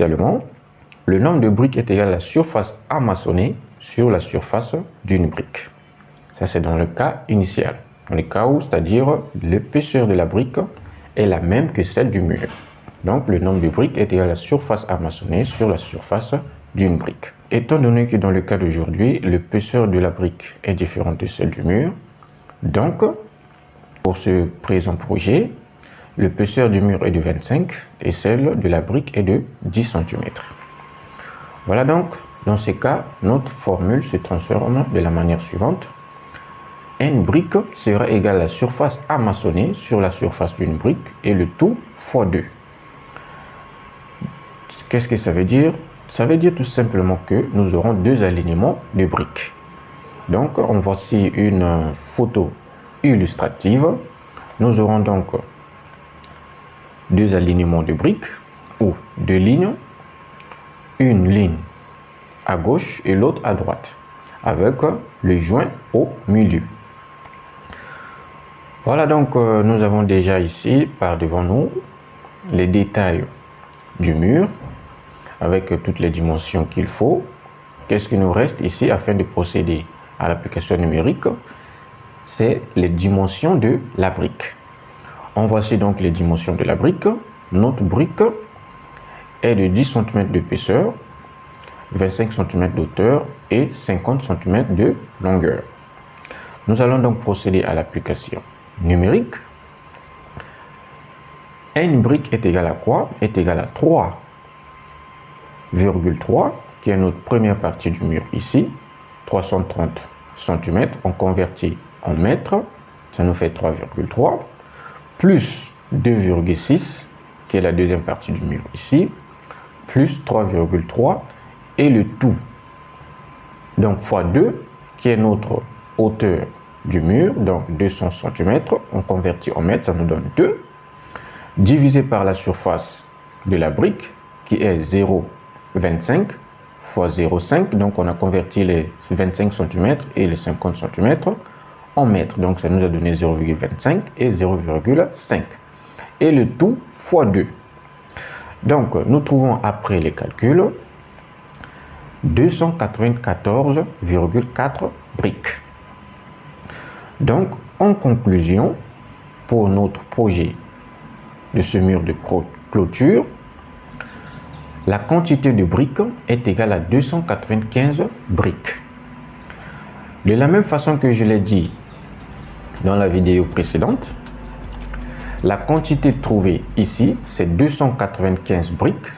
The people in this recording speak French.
initialement, le nombre de briques est égal à la surface à maçonner sur la surface d'une brique. Ça, c'est dans le cas initial. Dans le cas où, c'est-à-dire l'épaisseur de la brique est la même que celle du mur. Donc, le nombre de briques est égal à la surface à maçonner sur la surface d'une brique. Étant donné que dans le cas d'aujourd'hui, l'épaisseur de la brique est différente de celle du mur, donc, pour ce présent projet, l'épaisseur du mur est de 25 et celle de la brique est de 10 cm. Voilà donc, dans ce cas, notre formule se transforme de la manière suivante. Une brique sera égale à la surface à maçonner sur la surface d'une brique et le tout fois 2. Qu'est-ce que ça veut dire? Ça veut dire tout simplement que nous aurons deux alignements de briques. Donc, voici une photo illustrative. Nous aurons donc deux alignements de briques ou deux lignes, une ligne à gauche et l'autre à droite, avec le joint au milieu. Voilà donc, nous avons déjà ici par devant nous les détails du mur avec toutes les dimensions qu'il faut. Qu'est-ce qui nous reste ici afin de procéder à l'application numérique? C'est les dimensions de la brique. En voici donc les dimensions de la brique. Notre brique est de 10 cm d'épaisseur, 25 cm d'auteur et 50 cm de longueur. Nous allons donc procéder à l'application numérique. Une brique est égale à quoi? Est égale à 3,3 qui est notre première partie du mur ici, 330 cm, on convertit en mètres, ça nous fait 3,3, plus 2,6 qui est la deuxième partie du mur ici, plus 3,3 et le tout. Donc fois 2 qui est notre hauteur du mur, donc 200 cm, on convertit en mètres, ça nous donne 2, divisé par la surface de la brique qui est 0,25 fois 0,5, donc on a converti les 25 cm et les 50 cm en mètres, donc ça nous a donné 0,25 et 0,5 et le tout fois 2. Donc nous trouvons après les calculs 294,4 briques. Donc en conclusion, pour notre projet de ce mur de clôture, la quantité de briques est égale à 295 briques. De la même façon que je l'ai dit dans la vidéo précédente, la quantité trouvée ici, c'est 295 briques